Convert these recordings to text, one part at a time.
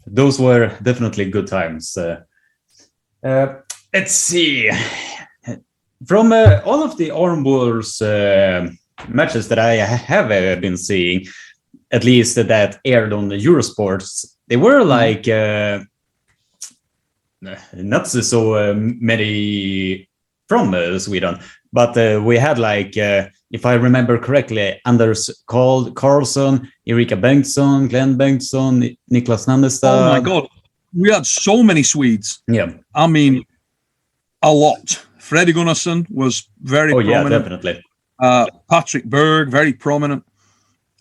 those were definitely good times. Let's see. From all of the Arm Wars matches that I have been seeing, at least that aired on the Eurosports, they were like not so many from Sweden, but we had like, if I remember correctly, Anders Karlsson, Erika Bengtsson, Glenn Bengtsson, Niklas Nannestad. Oh my God, we had so many Swedes. Yeah, I mean, a lot. Freddie Gunnarsson was very prominent. Yeah, definitely. Patrick Berg, very prominent.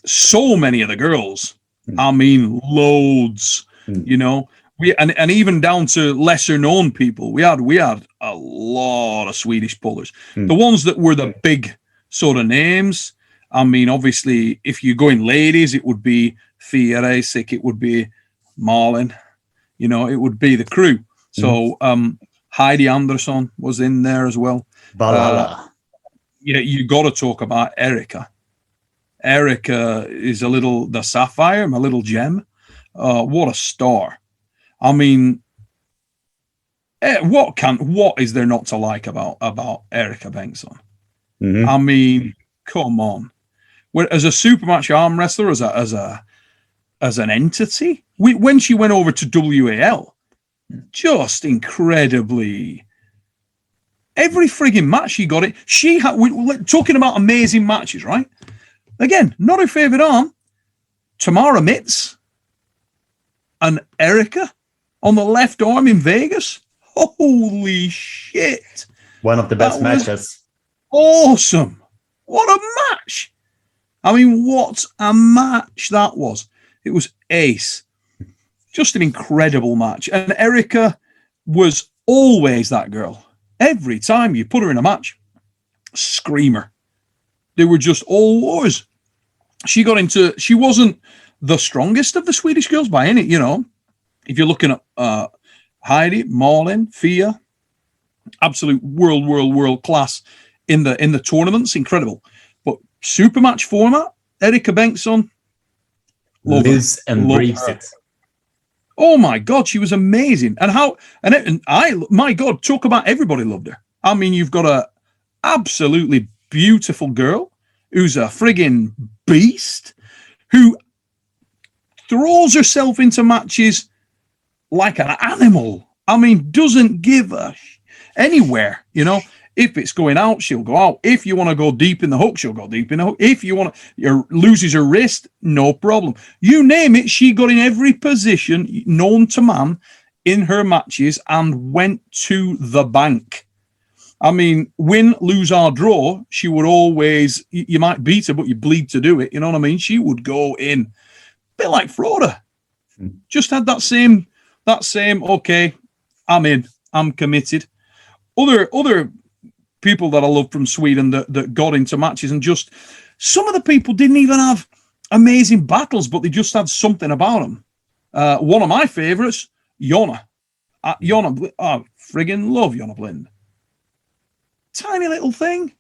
So many of the girls. I mean, loads. You know, and even down to lesser known people. We had a lot of Swedish pullers. The ones that were the big sort of names. I mean, obviously, if you go in ladies, it would be Fia Reisig, it would be Malin. You know, it would be the crew. So Heidi Andersson was in there as well. You got to talk about Erika. Erika is the sapphire, my little gem. What a star. I mean, what is there not to like about Erika Bengtsson? I mean, come on. As a supermatch arm wrestler, as an entity, when she went over to WAL, just incredibly. Every frigging match she got it. She had. Talking about amazing matches, right? Again, not her favorite arm. Tamara Mitz and Erika on the left arm in Vegas. Holy shit! One of the best matches. Awesome! What a match! I mean, what a match that was. It was ace. Just an incredible match. And Erika was always that girl. Every time you put her in a match, screamer. They were just always. She wasn't the strongest of the Swedish girls by any, you know. If you're looking at Heidi, Malin, Fia, absolute world class in the tournaments, incredible. But super match format, Erika Bengtsson, lives and breathes it. Oh my God, she was amazing. My God, talk about everybody loved her. I mean, you've got a absolutely beautiful girl who's a friggin' beast, who throws herself into matches like an animal. I mean, doesn't give anywhere, you know. If it's going out, she'll go out. If you want to go deep in the hook, she'll go deep in the hook. If you want to, loses her wrist, no problem. You name it, she got in every position known to man in her matches and went to the bank. I mean, win, lose, or draw, she would always, you might beat her, but you bleed to do it. You know what I mean? She would go in. A bit like Froda. Just had that same, okay, I'm in, I'm committed. Other people that I love from Sweden that got into matches, and just some of the people didn't even have amazing battles, but they just had something about them. One of my favorites, Jonna. I friggin' love Jonna Blind. Tiny little thing.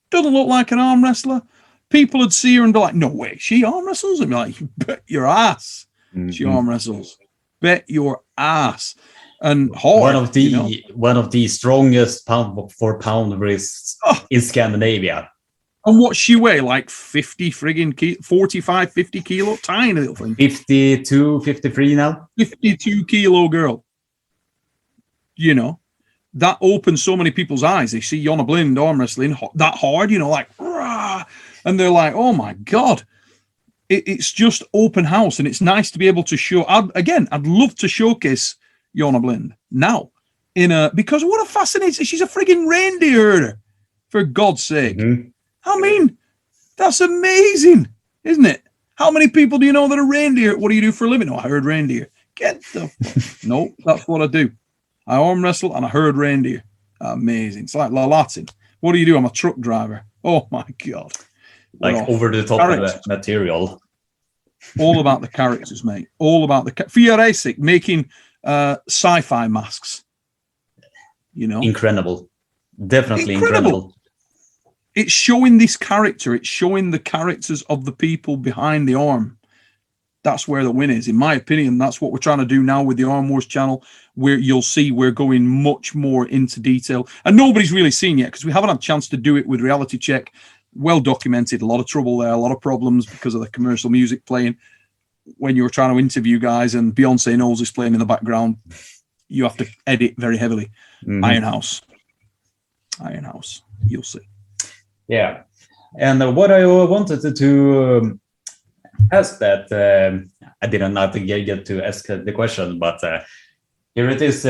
Doesn't look like an arm wrestler. People would see her and be like, no way, she arm wrestles? And be like, bet your ass she arm wrestles. Bet your ass. And hard, one of the strongest pound for pound wrists in Scandinavia. And what she weigh? Like 50 friggin' 45, 50 kilo? Tiny little thing. 52, 53 now. 52 kilo girl. You know, that opens so many people's eyes. They see Jonna Blind arm wrestling that hard, you know, like, rah, and they're like, oh my God. It's just open house, and it's nice to be able to show. I'd love to showcase Jonna Blind now because what a fascinating, she's a friggin' reindeer herder, for God's sake. I mean, that's amazing, isn't it? How many people do you know that are reindeer? What do you do for a living? Oh, I herd reindeer. No, that's what I do. I arm wrestle and I herd reindeer. Amazing. It's like Latin. What do you do? I'm a truck driver. Oh my God. Like over the top of the material. All about the characters, mate. All about the Fia Reisig making sci-fi masks. You know, incredible, definitely incredible. It's showing this character. It's showing the characters of the people behind the arm. that's where the win is, in my opinion. That's what we're trying to do now with the Arm Wars channel, where you'll see we're going much more into detail. And nobody's really seen yet because we haven't had a chance to do it with Reality Check. Well documented, a lot of trouble there, a lot of problems because of the commercial music playing. When you're trying to interview guys and Beyonce Knowles is playing in the background, you have to edit very heavily. Mm-hmm. Iron House, you'll see. Yeah. And what I wanted to ask that, I didn't know to get to ask the question, but here it is.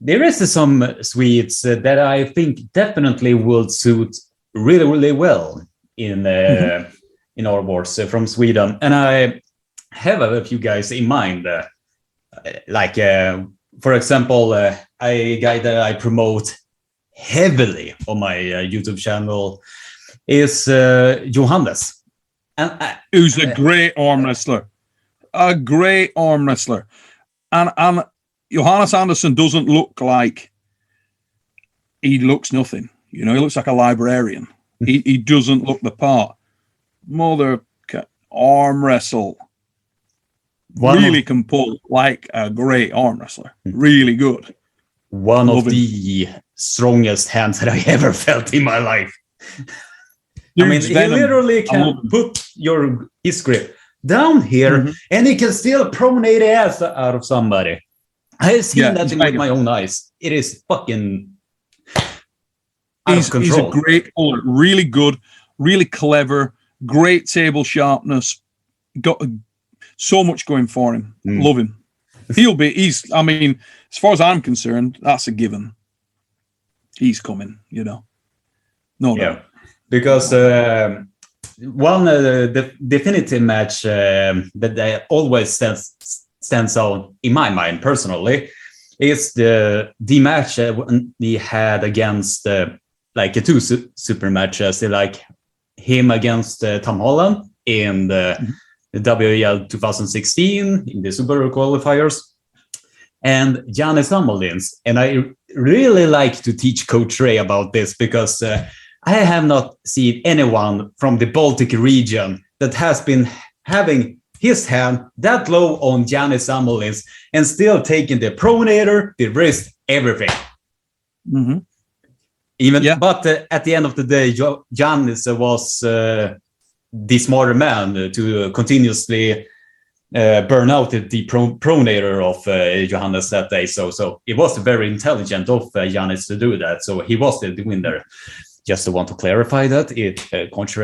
There is some sweets that I think definitely would suit really, really well in our wars from Sweden. And I have a few guys in mind. For example, a guy that I promote heavily on my YouTube channel is Johannes. And who's a great arm wrestler. A great arm wrestler. And Johannes Andersson doesn't look like he looks nothing. He looks like a librarian. He doesn't look the part. Arm wrestle. Really can pull like a great arm wrestler. Really good. One of the strongest hands that I ever felt in my life. Dude, I mean, he literally can put his grip down here and he can still pronate the ass out of somebody. I have seen that with my own eyes. It is fucking out of control. He's a great puller. Really good, really clever, great table sharpness. Got so much going for him. Love him. I mean, as far as I'm concerned, that's a given. He's coming, No doubt. Because one the definitive match that always stands out in my mind personally is the match he had against two super matches, like him against Tom Holland in the WEL 2016 in the Super qualifiers, and Janne Samolins. And I really like to teach Coach Ray about this because I have not seen anyone from the Baltic region that has been having his hand that low on Janne Samolins and still taking the pronator, the wrist, everything. But at the end of the day, Janne was the smarter man to continuously burn out the pronator of Johannes that day. So it was very intelligent of Janne to do that. So he was the winner. Just to want to clarify that Coach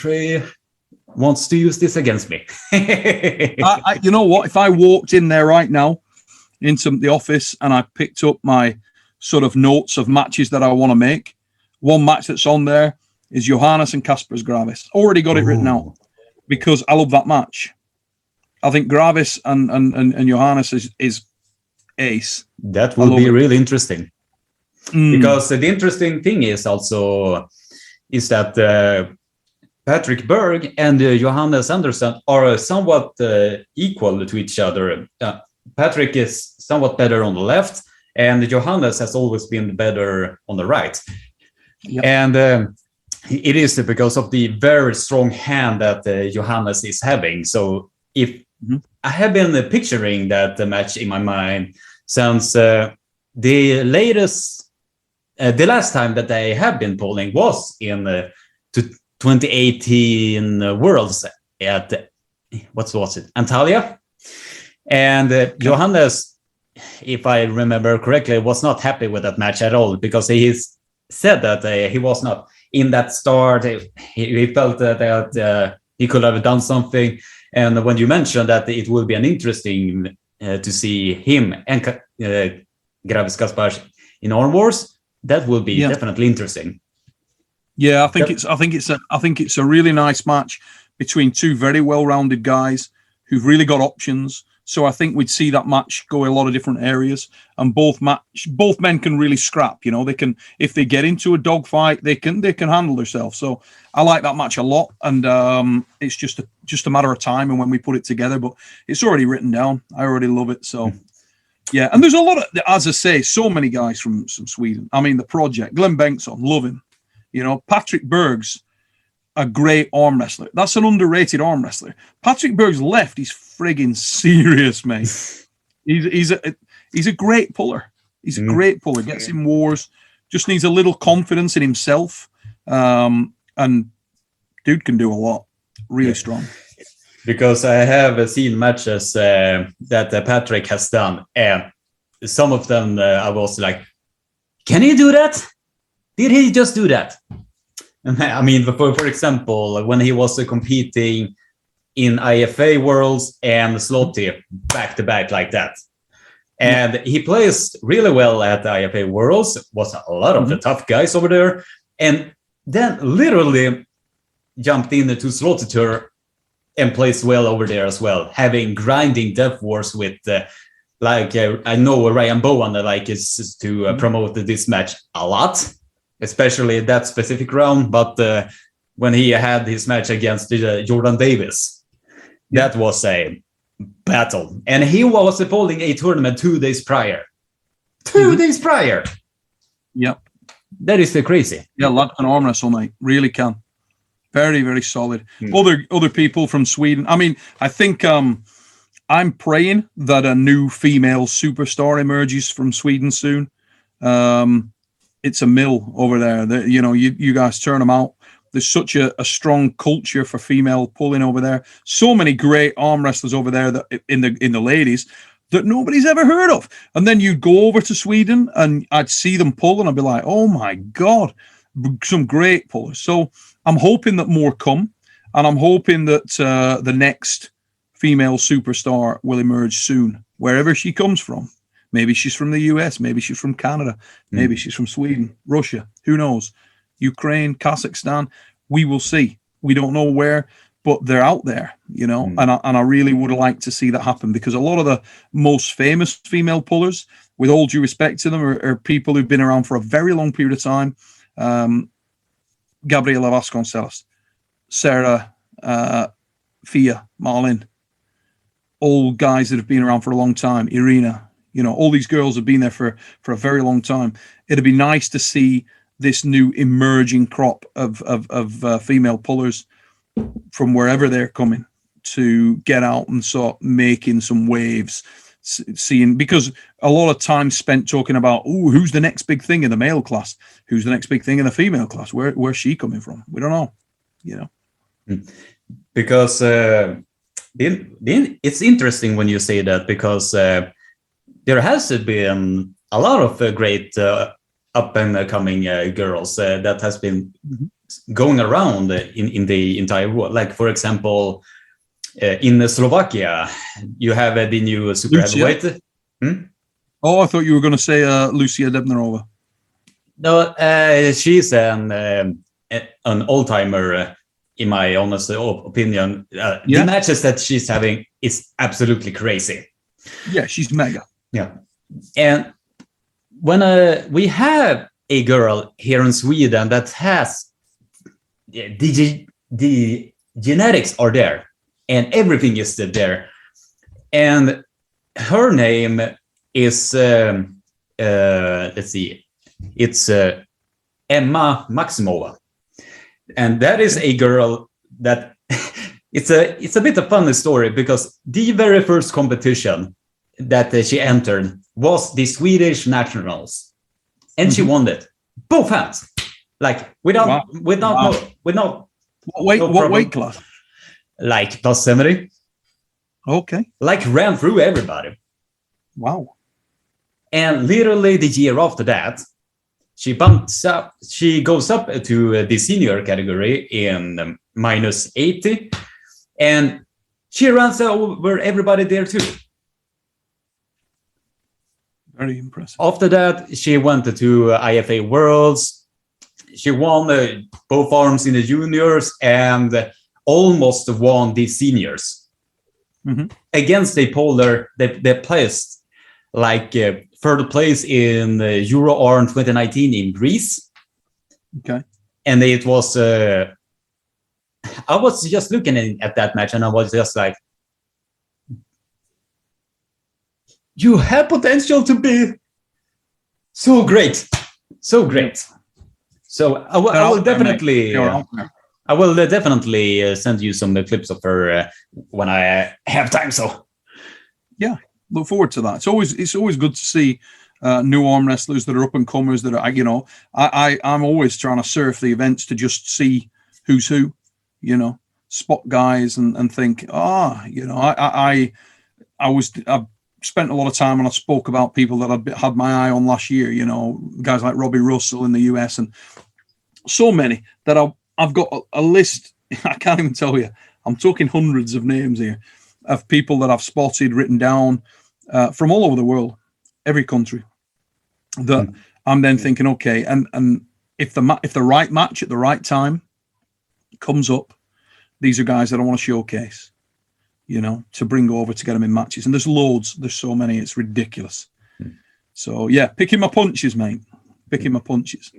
Ray wants to use this against me. You know what? If I walked in there right now into the office and I picked up my sort of notes of matches that I want to make, one match that's on there is Johannes and Kaspers Gravis. Already got it written out because I love that match. I think Gravis and Johannes is ace. That will be really interesting. Because the interesting thing is also that Patrick Berg and Johannes Andersson are somewhat equal to each other. Patrick is somewhat better on the left, and Johannes has always been better on the right. Yep. And it is because of the very strong hand that Johannes is having. So if I have been picturing that match in my mind since the last time that I have been polling was in 2018 Worlds at what was it, Antalya, and Johannes, if I remember correctly, was not happy with that match at all because he said that he was not in that start. He felt that he could have done something, and when you mentioned that it would be an interesting to see him and Gravis Kaspars in Arm Wars. That will be definitely interesting. Yeah, I think it's a really nice match between two very well-rounded guys who've really got options. So I think we'd see that match go a lot of different areas, and both men can really scrap. They can, if they get into a dogfight, they can handle themselves. So I like that match a lot, and it's just a matter of time and when we put it together. But it's already written down. I already love it. So. Yeah, and there's a lot of, as I say, so many guys from Sweden. I mean, the project, Glenn Bengtsson, love him. Patrick Bergs, a great arm wrestler. That's an underrated arm wrestler. Patrick Berg's left. He's friggin' serious, mate. He's a great puller. He's a great puller. Gets in wars. Just needs a little confidence in himself. And dude can do a lot. Really strong. Because I have seen matches that Patrick has done, and some of them I was like, can he do that? Did he just do that? I mean, for example, when he was competing in IFA Worlds and Slotty back to back like that. And he plays really well at the IFA Worlds, was a lot of the tough guys over there. And then literally jumped into Slotty Tour and plays well over there as well, having grinding Death Wars with, I know Ryan Bowen is to promote this match a lot, especially that specific round. But when he had his match against Jordan Davis, that was a battle. And he was holding a tournament 2 days prior. 2 days prior! Yep. That is crazy. Yeah, lad can arm wrestle, mate. Really can. Very, very solid. Other people from Sweden. I mean, I think I'm praying that a new female superstar emerges from Sweden soon. It's a mill over there. You guys turn them out. There's such a strong culture for female pulling over there. So many great arm wrestlers over there that in the ladies that nobody's ever heard of. And then you'd go over to Sweden and I'd see them pull and I'd be like, oh my God, some great pullers. So I'm hoping that more come, and I'm hoping that the next female superstar will emerge soon, wherever she comes from. Maybe she's from the US, maybe she's from Canada, maybe she's from Sweden, Russia, who knows? Ukraine, Kazakhstan, we will see. We don't know where, but they're out there, and I really would like to see that happen, because a lot of the most famous female pullers, with all due respect to them, are people who've been around for a very long period of time. Gabriela Vasconcelos, Sarah, Fia, Marlin, all guys that have been around for a long time. Irina, all these girls have been there for a very long time. It'd be nice to see this new emerging crop of female pullers from wherever they're coming to get out and start making some waves. Because a lot of time spent talking about, who's the next big thing in the male class? Who's the next big thing in the female class? Where's she coming from? We don't know, Because it's interesting when you say that, because there has been a lot of great up and coming girls that has been going around in the entire world. Like, for example, in Slovakia, you have the new super heavyweight. Oh, I thought you were going to say Lucia Debnarova. No, she's an old-timer, in my honest opinion. The matches that she's having is absolutely crazy. Yeah, she's mega. Yeah. And when we have a girl here in Sweden that has the genetics are there, and everything is there, and her name is let's see, it's Emma Maximova, and that is a girl that it's a bit of funny story, because the very first competition that she entered was the Swedish Nationals, and she won it, both hands, like without what weight class? Like plus 70. Okay. Like ran through everybody. Wow. And literally the year after that, she bumps up. She goes up to the senior category in minus 80, and she runs over everybody there too. Very impressive. After that, she went to IFA Worlds. She won both arms in the juniors and almost won the seniors against a polar that placed like third place in Euro Arm 2019 in Greece. Okay. And it was, I was just looking at that match and I was just like, you have potential to be so great. So great. So I will definitely, I will definitely send you some clips of her when I have time. So yeah, look forward to that. It's always good to see new arm wrestlers that are up and comers. That are, you know, I'm always trying to surf the events to just see who's who, you know, spot guys and think, you know, I spent a lot of time and I spoke about people that I had my eye on last year, you know, guys like Robbie Russell in the US and so many that I've got a list. I can't even tell you. I'm talking hundreds of names here of people that I've spotted, written down from all over the world, every country, that I'm then thinking, okay, and if the right match at the right time comes up, these are guys that I want to showcase, you know, to bring over to get them in matches. And there's loads. There's so many. It's ridiculous. So, yeah, picking my punches, mate. Picking my punches.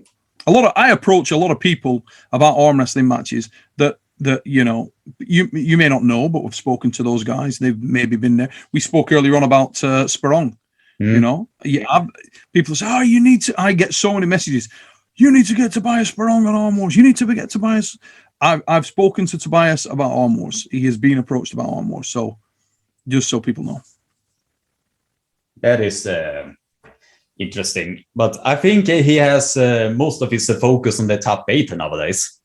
I approach a lot of people about arm wrestling matches that you know, you may not know, but we've spoken to those guys. They've maybe been there. We spoke earlier on about Sperong. You know, people say, "Oh, you need to." I get so many messages. You need to get Tobias Sperong on Arm Wars. You need to get Tobias. I've spoken to Tobias about Arm Wars. He has been approached about Arm Wars. So, just so people know. That is interesting, but I think he has most of his focus on the top 8 nowadays.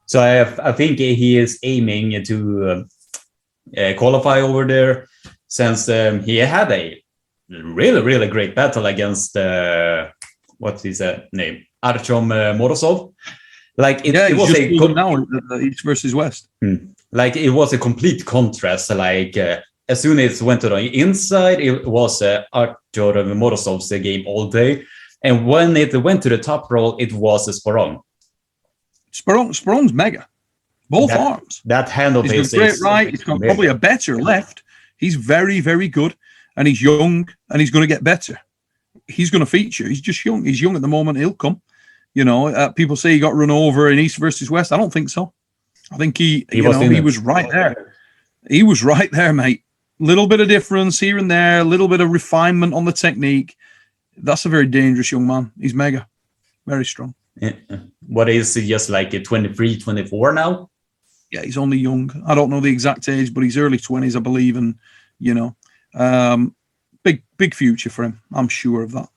So I think he is aiming to qualify over there, since he had a really great battle against what's his name, Artyom Morozov. Like it was now East versus West. Like it was a complete contrast. Like as soon as it went to the inside, it was Artyom Morozov's game all day, and when it went to the top roll, it was Sperong. Sperong's mega, both arms. That handle he's got great right. He's got probably a better left. He's very good, and he's young, and he's going to get better. He's going to feature. He's just young. He's young at the moment. He'll come. You know, people say he got run over in East versus West. I don't think so. I think he was right there. He was right there, mate. Little bit of difference here and there, a little bit of refinement on the technique. That's a very dangerous young man. He's mega, very strong. What is he, just like 23, 24 now? Yeah, he's only young. I don't know the exact age, but he's early 20s, I believe. And, you know, big future for him. I'm sure of that.